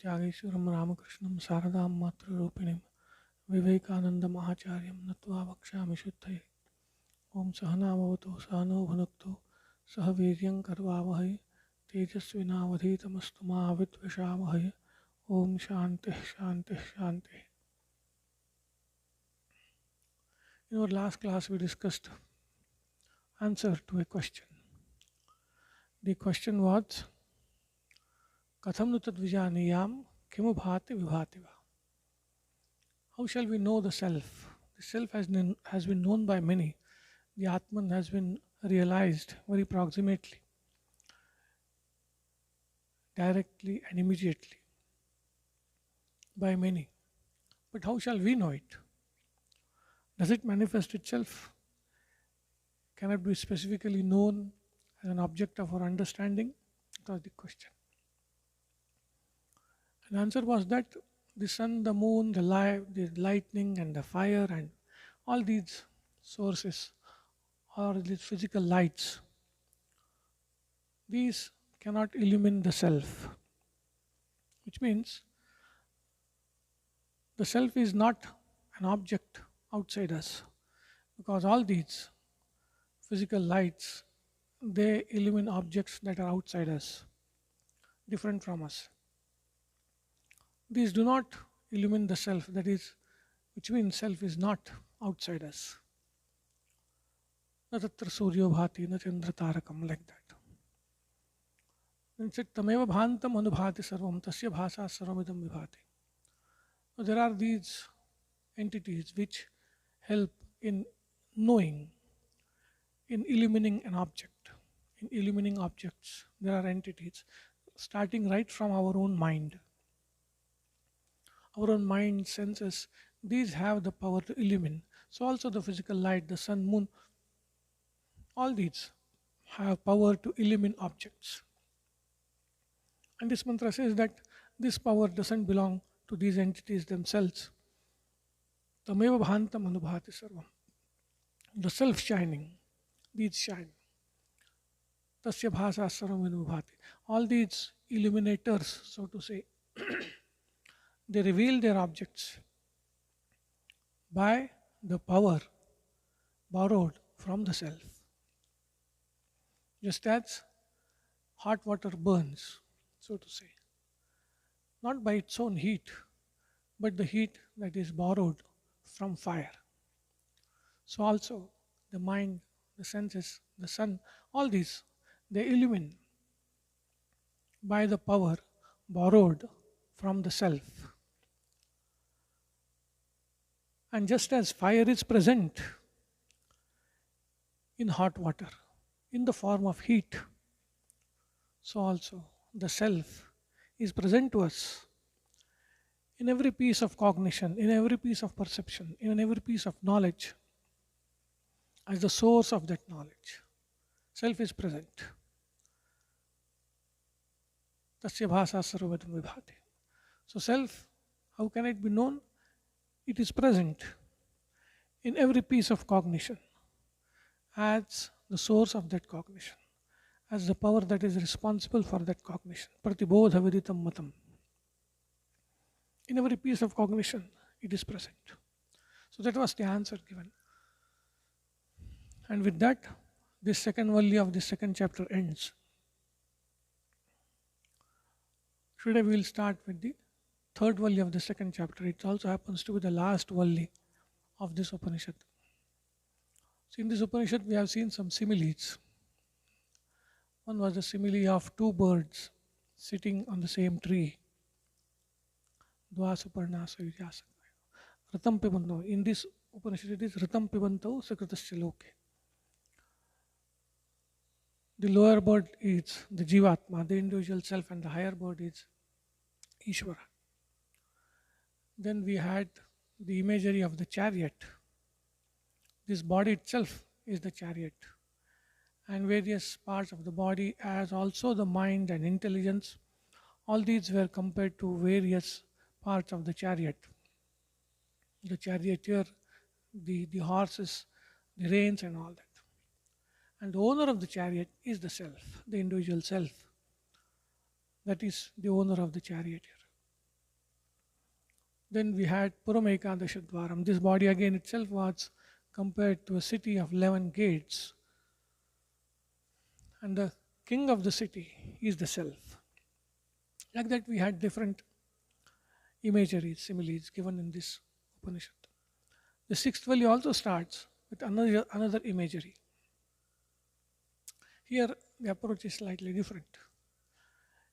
त्यागेश्वरं रामकृष्णं शारदां मातृरूपिणीं विवेकानन्दम् आचार्यं नत्वा वक्ष्यामि शुद्धये। ॐ सहनाववतु सहनौ भुनक्तु सह वीर्यं करवावहै तेजस्विनावधीतमस्तु मा विद्विषावहै। ॐ शान्तिः शान्तिः शान्तिः। In our last class we discussed answer to a question. The question was Katham nu tad vijaniyam kimu bhati vibhati va. How shall we know the self? The self has been known by many. The Atman has been realized very proximately, directly and immediately by many. But how shall we know it? Does it manifest itself? Can it be specifically known as an object of our understanding? That was the question. And the answer was that the sun, the moon, the lightning and the fire and all these sources or these physical lights, these cannot illumine the self, which means the self is not an object outside us, because all these physical lights, they illumine objects that are outside us, different from us. These do not illumine the self, that is, which means self is not outside us. Na tatra suryo bhati, na chandra tarakam, like that. Then said, tameva bhantam anubhati sarvam, tasya bhasa sarvamidam vibhati. So there are these entities which help in knowing, in illumining an object. In illumining objects, there are entities, starting right from our own mind. Our own mind, senses, these have the power to illumine. So also the physical light, the sun, moon, all these have power to illumine objects. And this mantra says that this power doesn't belong to these entities themselves. Tameva bhantam anubhati sarvam. The self shining, these shine. Tasya bhasa sarvam anubhati. All these illuminators, so to say, they reveal their objects by the power borrowed from the self. Just as hot water burns, so to say, not by its own heat, but the heat that is borrowed from fire. So also the mind, the senses, the sun, all these, they illumine by the power borrowed from the self. And just as fire is present in hot water in the form of heat, so also the self is present to us in every piece of cognition, in every piece of perception, in every piece of knowledge, as the source of that knowledge. Self is present. Tasya bhasa sarvadam vibhati. So self, how can it be known? It is present in every piece of cognition as the source of that cognition, as the power that is responsible for that cognition. Pratibodha viditam matam. In every piece of cognition, it is present. So that was the answer given. And with that, this second valli of this second chapter ends. Today we will start with the third valli of the second chapter. It also happens to be the last valli of this Upanishad. So in this Upanishad we have seen some similes. One was the simile of two birds sitting on the same tree. Dvasuparna sayujasa. Ratam pibanto. In this Upanishad it is Ratam pibanto sakritasya loke. The lower bird is the Jivatma, the individual self, and the higher bird is Ishvara. Then we had the imagery of the chariot. This body itself is the chariot, and various parts of the body, as also the mind and intelligence, all these were compared to various parts of the chariot. The charioteer, the horses, the reins, and all that. And the owner of the chariot is the self, the individual self. That is the owner of the chariot here. Then we had Puramekadashadwaram. This body again itself was compared to a city of 11 gates, and the king of the city is the self. Like that, we had different imageries, similes given in this Upanishad. The sixth value also starts with another imagery. Here, the approach is slightly different.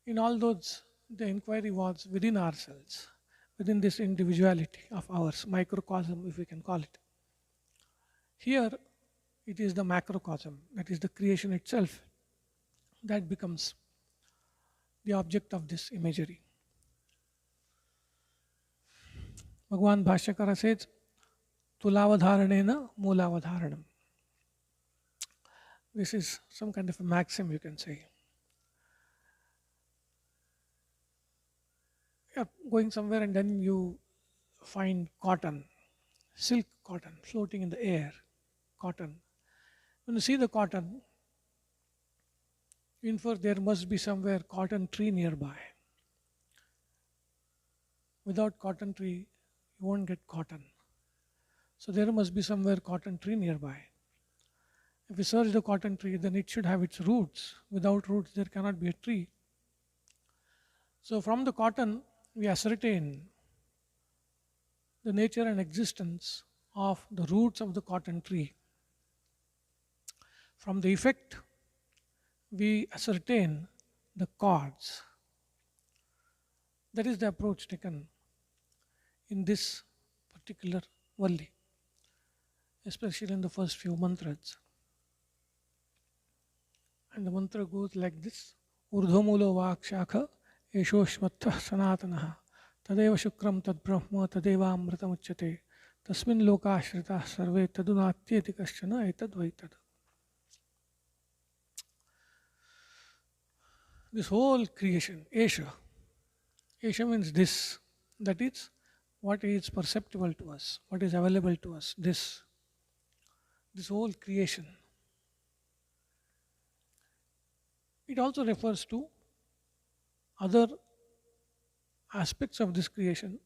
In all those, the inquiry was within ourselves, within this individuality of ours, microcosm, if we can call it. Here, it is the macrocosm, that is the creation itself, that becomes the object of this imagery. Bhagavan Bhashyakara says, Tulavadharanena Moolavadharanam. This is some kind of a maxim, you can say. You're going somewhere and then you find cotton, silk cotton, floating in the air, cotton. When you see the cotton, you infer there must be somewhere cotton tree nearby. Without cotton tree, you won't get cotton. So there must be somewhere cotton tree nearby. If we search the cotton tree, then it should have its roots. Without roots, there cannot be a tree. So from the cotton, we ascertain the nature and existence of the roots of the cotton tree. From the effect, we ascertain the cause. That is the approach taken in this particular Valli, especially in the first few mantras. And the mantra goes like this: Urdhvamulo Vakshakha Eshoshvattha Sanatanaha Tadeva Shukram Tad Brahma Tadeva Amritam Uchyate Tasmin Lokashrita Sarve Tadunatyeti Kaschana Etad Vaitad. This whole creation, Esha. Esha means this. That is what is perceptible to us, what is available to us. This whole creation. It also refers to other aspects of this creation,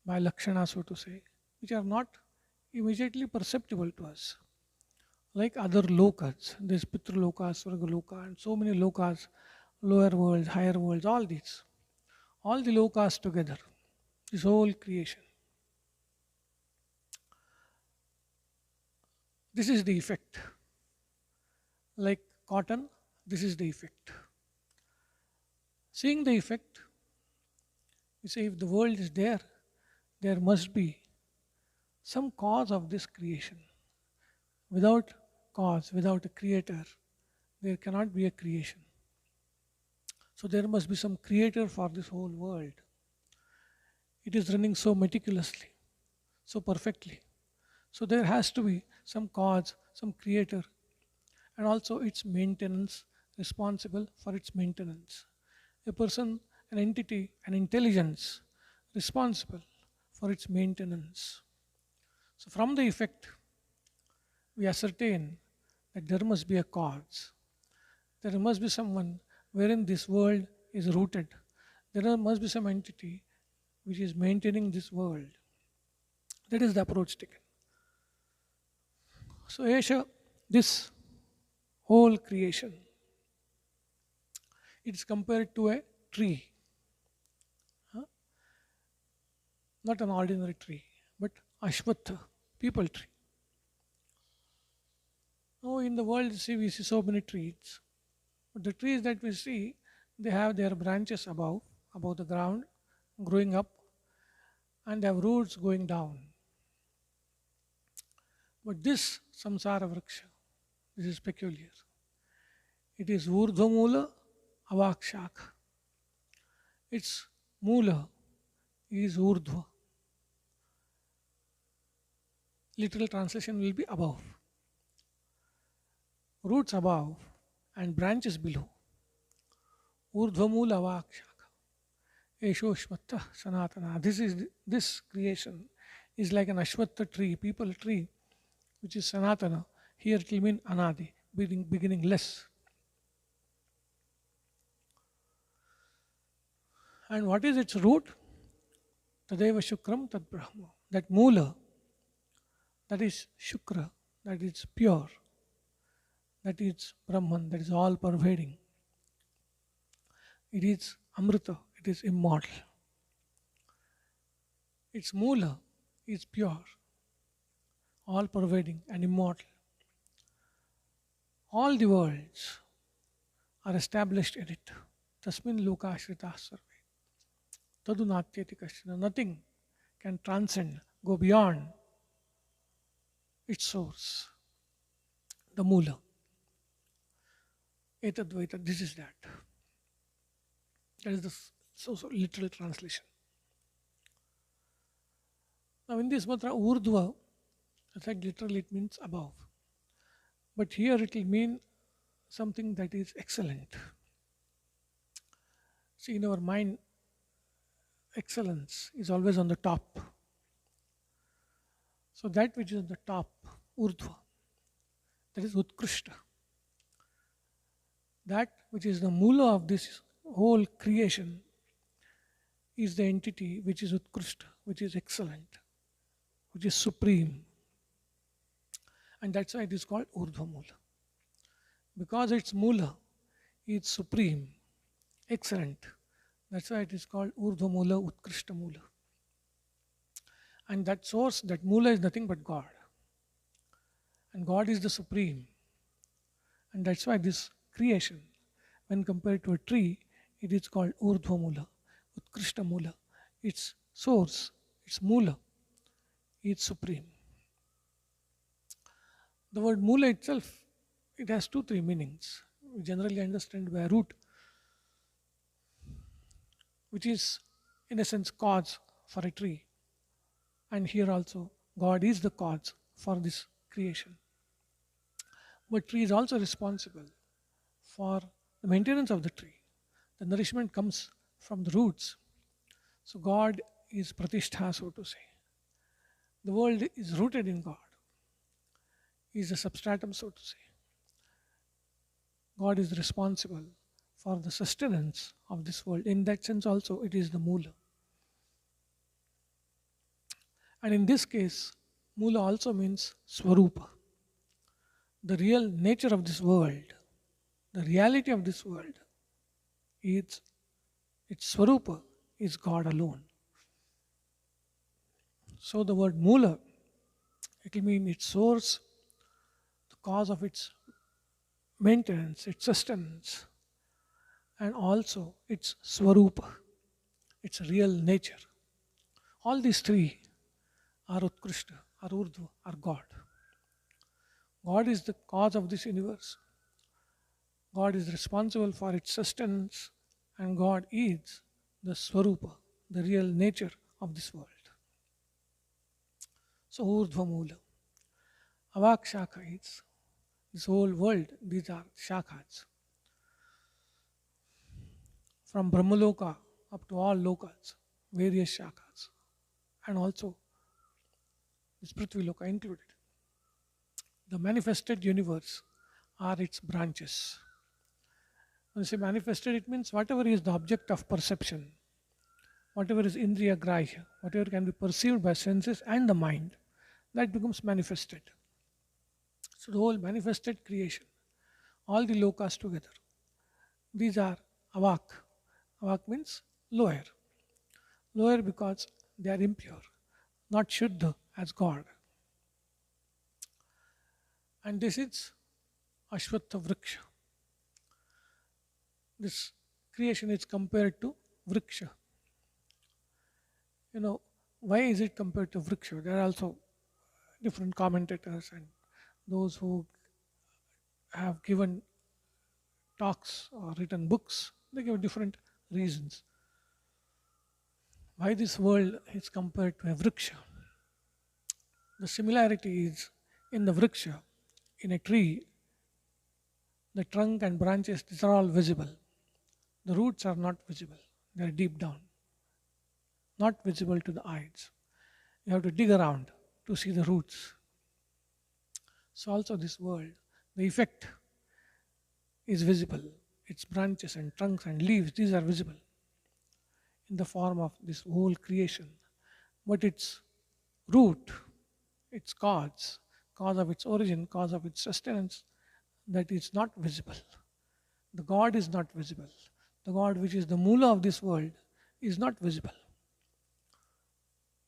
by Lakshana, so to say, which are not immediately perceptible to us. Like other lokas, this Pitraloka, Swargaloka, and so many lokas, lower worlds, higher worlds, all these. All the lokas together, this whole creation. This is the effect. Like cotton, this is the effect. Seeing the effect, we say if the world is there, there must be some cause of this creation. Without cause, without a creator, there cannot be a creation. So there must be some creator for this whole world. It is running so meticulously, so perfectly. So there has to be some cause, some creator, and also its maintenance, responsible for its maintenance. A person, an entity, an intelligence responsible for its maintenance. So from the effect, we ascertain that there must be a cause. There must be someone wherein this world is rooted. There must be some entity which is maintaining this world. That is the approach taken. So Esha, this whole creation, it is compared to a tree. Not an ordinary tree, but Ashwatha, people tree. Now in the world, we see so many trees. But the trees that we see, they have their branches above the ground, growing up, and they have roots going down. But this samsara vriksha, this is peculiar. It is urdhvamula avakshakha. Its mula is urdhva. Literal translation will be above. Roots above and branches below. Urdhvamula avakshakha. Eshoshvattha sanatana. This creation is like an ashwattha tree, people tree, which is sanatana. Here it will mean anadi, beginning less. And what is its root? Tadeva Shukram Tad Brahma. That Moola, that is Shukra, that is pure, that is Brahman, that is all pervading. It is Amrita, it is immortal. Its Moola is pure, all pervading and immortal. All the worlds are established in it. Tasmin Lokashrita Sarve. Tadunatyati Kashina. Nothing can transcend, go beyond its source, the Moola. Etadvaita, this is that. That is the literal translation. Now, in this mantra, Urdhva, I said literally it means above. But here it will mean something that is excellent. See, in our mind, excellence is always on the top. So, that which is on the top, Urdhva, that is Utkrishta. That which is the Moola of this whole creation is the entity which is Utkrishta, which is excellent, which is supreme. And that's why it is called Urdhva Moola. Because its Moola is supreme, excellent. That's why it is called Urdhva Moola, Utkrishta Moola. And that source, that Moola is nothing but God. And God is the supreme. And that's why this creation, when compared to a tree, it is called Urdhva Moola, Utkrishta Moola. Its source, its Moola, is supreme. The word Moola itself, it has 2-3 meanings. We generally understand by root, which is in a sense cause for a tree. And here also, God is the cause for this creation. But tree is also responsible for the maintenance of the tree. The nourishment comes from the roots. So God is Pratishtha, so to say. The world is rooted in God. He is a substratum, so to say. God is responsible for the sustenance of this world. In that sense also, it is the Moola. And in this case, Moola also means Swarupa. The real nature of this world, the reality of this world, its Swarupa is God alone. So the word Moola, it will mean its source, the cause of its maintenance, its sustenance, and also its Swarupa, its real nature. All these three are Utkrishta, are Urdhva, are God. God is the cause of this universe. God is responsible for its sustenance, and God is the Swarupa, the real nature of this world. So Urdhva Moola. Avak Shaka is this whole world, these are Shakas. From Brahmaloka up to all lokas, various Shakas, and also this Prithvi Loka included. The manifested universe are its branches. When you say manifested, it means whatever is the object of perception, whatever is Indriya Grahya, whatever can be perceived by senses and the mind, that becomes manifested. So the whole manifested creation, all the lokas together, these are avak. Avak means lower. Lower because they are impure, not Shuddha as God. And this is Ashwatha Vriksha. This creation is compared to Vriksha. Why is it compared to Vriksha? There are also different commentators and those who have given talks or written books, they give different reasons. Why this world is compared to a Vriksha? The similarity is in the Vriksha, in a tree, the trunk and branches, these are all visible. The roots are not visible, they are deep down, not visible to the eyes. You have to dig around to see the roots. So also this world, the effect is visible. Its branches and trunks and leaves, these are visible in the form of this whole creation. but its root, its cause of its origin, cause of its sustenance, that is not visible. The God is not visible. The God which is the Mula of this world is not visible.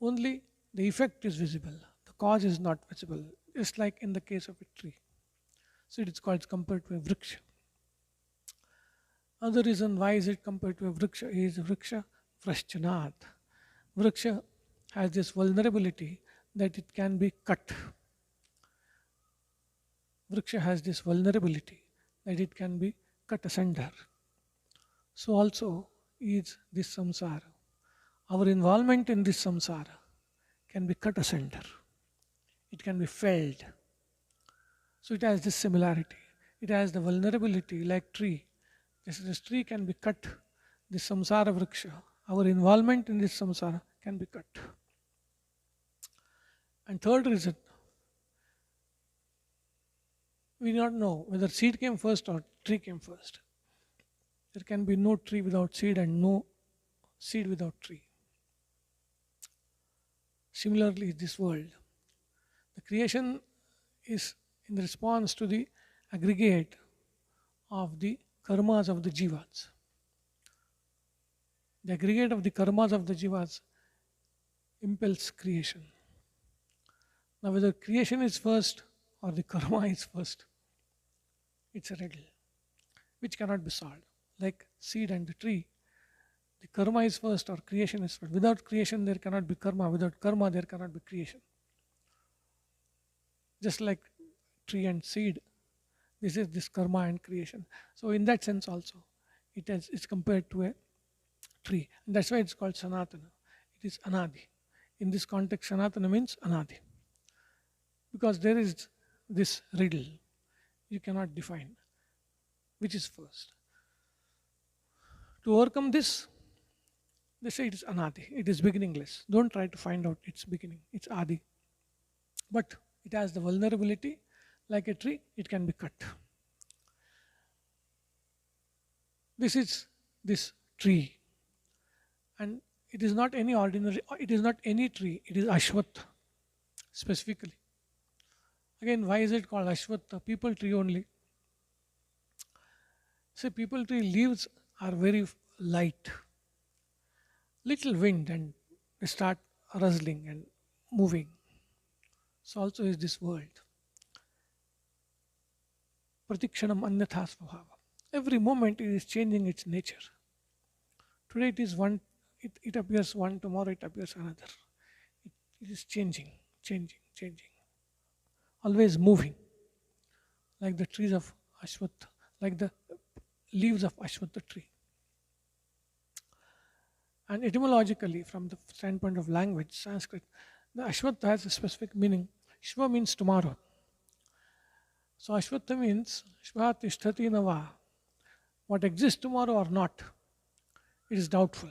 Only the effect is visible. The cause is not visible, just like in the case of a tree. So it is called compared to a vriksha. Another reason why is it compared to a vriksha is vriksha vrashchanat. Vriksha has this vulnerability that it can be cut. Vriksha has this vulnerability that it can be cut asunder. So also is this samsara. Our involvement in this samsara can be cut asunder. It can be felled. So it has this similarity. It has the vulnerability like tree. This tree can be cut. This samsara vriksha, our involvement in this samsara can be cut. And third reason, we do not know whether seed came first or tree came first. There can be no tree without seed and no seed without tree. Similarly, this world, the creation is in response to the aggregate of the karmas of the jivas. The aggregate of the karmas of the jivas impels creation. Now, whether creation is first or the karma is first, it's a riddle which cannot be solved. Like seed and the tree, the karma is first or creation is first. Without creation, there cannot be karma. Without karma, there cannot be creation. Just like tree and seed, this is this karma and creation. So, in that sense, also, it's compared to a tree. And that's why it's called Sanatana. It is Anadi. In this context, Sanatana means Anadi. Because there is this riddle you cannot define which is first. To overcome this, they say it is Anadi, it is beginningless. Don't try to find out its beginning, it's Adi. But it has the vulnerability, like a tree, it can be cut. This is this tree. And it is not any ordinary, it is not any tree, it is Ashwatha specifically. Again, why is it called Ashwatha? People tree only. See, people tree leaves are very light. Little wind and they start rustling and moving. So also is this world. Pratikshanam anyatha svabhava. Every moment it is changing its nature. Today it is one, it appears one, tomorrow it appears another. It is changing, changing. Always moving. Like the trees of Ashwatha, like the leaves of Ashwatha tree. And etymologically, from the standpoint of language, Sanskrit, the Ashwatha has a specific meaning. Shva means tomorrow. So Ashwatha means Shva tishtati nava. What exists tomorrow or not, it is doubtful.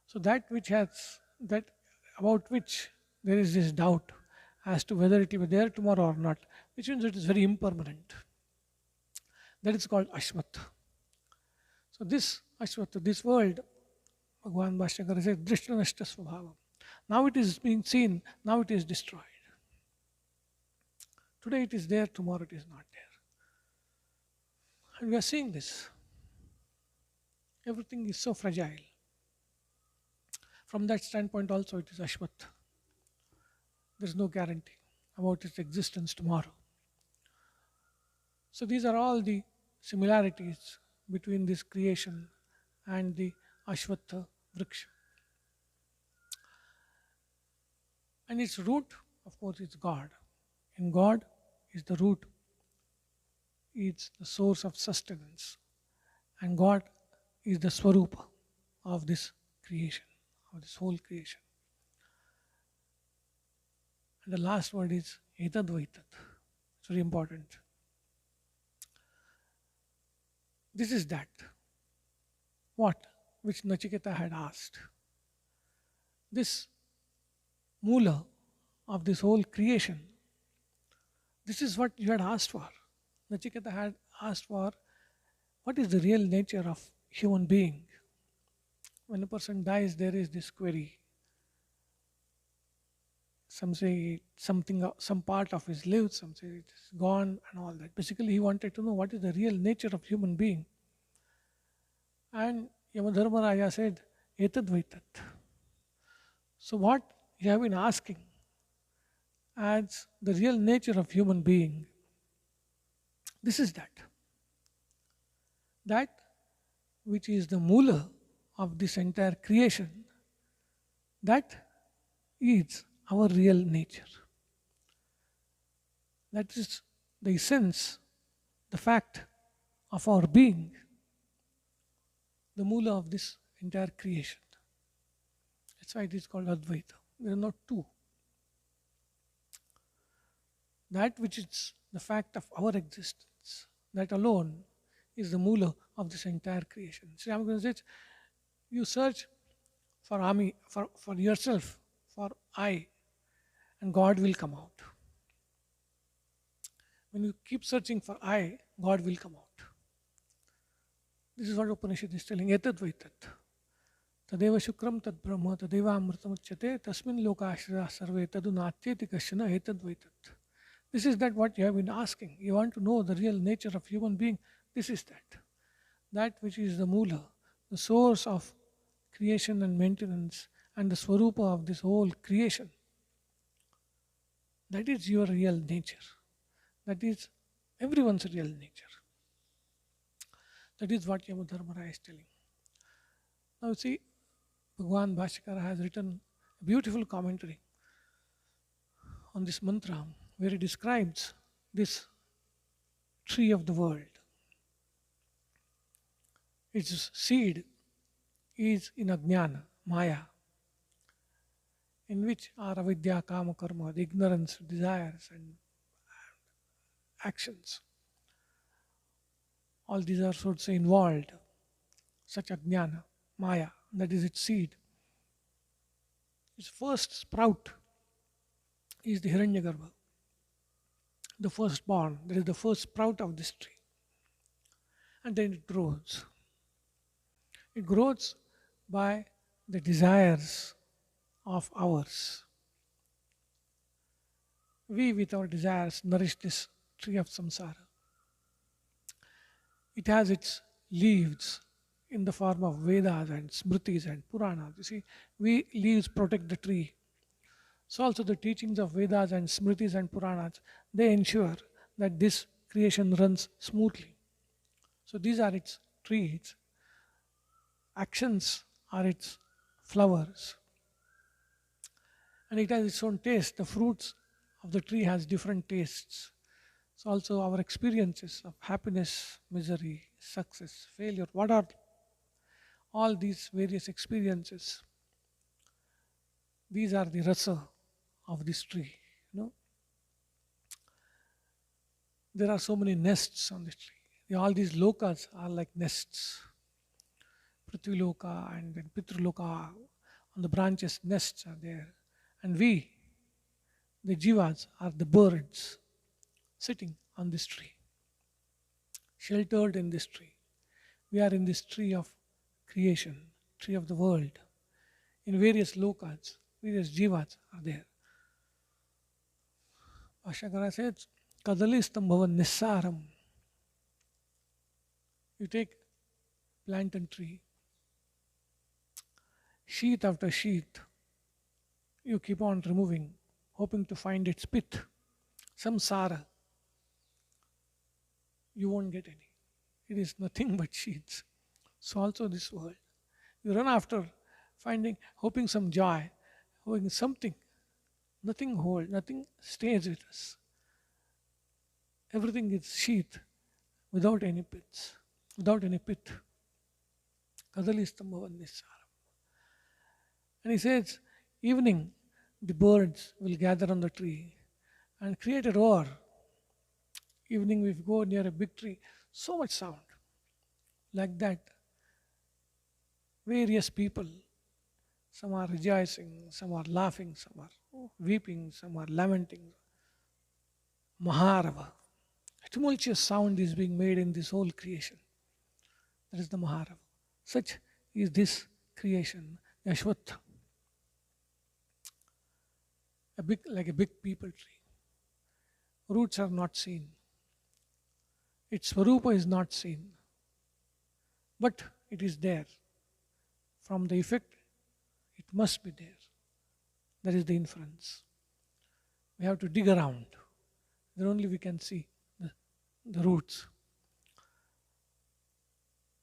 So that which has, that about which there is this doubt as to whether it will be there tomorrow or not, which means it is very impermanent. That is called Ashwatha. So this Ashwatha, this world, Bhagavan Bhashyakara says, Drishtanashta Svabhava. Now it is being seen, now it is destroyed. Today it is there, tomorrow it is not there. And we are seeing this. Everything is so fragile. From that standpoint also it is Ashwatha. There is no guarantee about its existence tomorrow. So these are all the similarities between this creation and the Ashwatha vriksha. And its root, of course, is God. In God is the root, is the source of sustenance. And God is the swarupa of this creation, of this whole creation. And the last word is etadvaitat. It's very important. This is that. What? Which Nachiketa had asked. This Mula of this whole creation, this is what you had asked for. Nachiketa had asked for what is the real nature of human being. When a person dies, there is this query. Some say something, some part of his lived, some say it is gone and all that. Basically, he wanted to know what is the real nature of human being. And Yamadharmaraja said, Etad Vaitat. So what you have been asking as the real nature of human being, this is that. That which is the moola of this entire creation, that is our real nature. That is the essence, the fact of our being, the moola of this entire creation. That's why it is called Advaita. There are not two. That which is the fact of our existence, that alone is the moola of this entire creation. Sri Ramakrishna says, you search for army, for yourself, for I, and God will come out. When you keep searching for I, God will come out. This is what Upanishad is telling. Etad Vaitat. Tadeva Shukram Tad Brahma Tadeva Amritamuchyate Tasmin Lokashra Sarve Tadu Natyeti Kashana Etad Vaitat. This is that what you have been asking. You want to know the real nature of human being. This is that. That which is the moola, the source of creation and maintenance, and the swarupa of this whole creation. That is your real nature. That is everyone's real nature. That is what Yamadharmara is telling. Now see, Bhagwan Bhashyakara has written a beautiful commentary on this mantra where he describes this tree of the world. Its seed is in Ajnana, Maya, in which are avidya, kama, karma, the ignorance, desires, and actions. All these are, so to say, involved. Such Ajnana, Maya, that is its seed. Its first sprout is the Hiranyagarbha, the firstborn, that is the first sprout of this tree. And then it grows. It grows by the desires of ours. We, with our desires, nourish this tree of samsara. It has its leaves in the form of Vedas and Smritis and Puranas. You see, leaves protect the tree. So also the teachings of Vedas and Smritis and Puranas, they ensure that this creation runs smoothly. So these are its trees. Actions are its flowers. And it has its own taste. The fruits of the tree has different tastes. So also our experiences of happiness, misery, success, failure, what are all these various experiences? These are the rasa of this tree. There are so many nests on this tree. All these lokas are like nests. Prithviloka and then Pitruloka, on the branches, nests are there. And we, the jivas, are the birds sitting on this tree, sheltered in this tree. We are in this tree of creation, tree of the world. In various lokas, various jivas are there. Bhashyakara says, Kadalistam bhavan nissaram. You take plantain tree, sheath after sheath, you keep on removing, hoping to find its pith, some sara. You won't get any. It is nothing but sheaths. So also this world. You run after finding, hoping some joy, hoping something. Nothing holds, nothing stays with us. Everything is sheath without any pits, without any pith. Kadalistam bhavan nissaram. And he says, evening, the birds will gather on the tree and create a roar. Evening, if you go near a big tree, so much sound. Like that, various people, some are rejoicing, some are laughing, some are weeping, some are lamenting. Maharava. A tumultuous sound is being made in this whole creation. That is the Maharava. Such is this creation, the Ashwatha. like a big people tree. Roots are not seen. Its swarupa is not seen, but it is there. From the effect, it must be there. That is the inference. We have to dig around. Then only we can see the roots.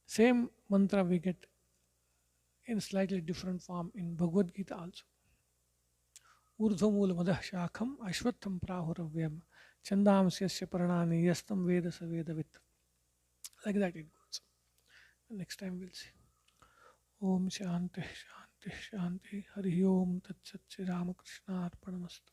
Same mantra we get in slightly different form in Bhagavad Gita also. Urdhvamula shakham ashwatham prahuravyam chandamsyasya paranani yastam veda savedavit. Like that it goes. Next time we'll see. Om Shanti Shanti Shanti Hari Om Tat Sat Shri Ramakrishna Arpanamastu.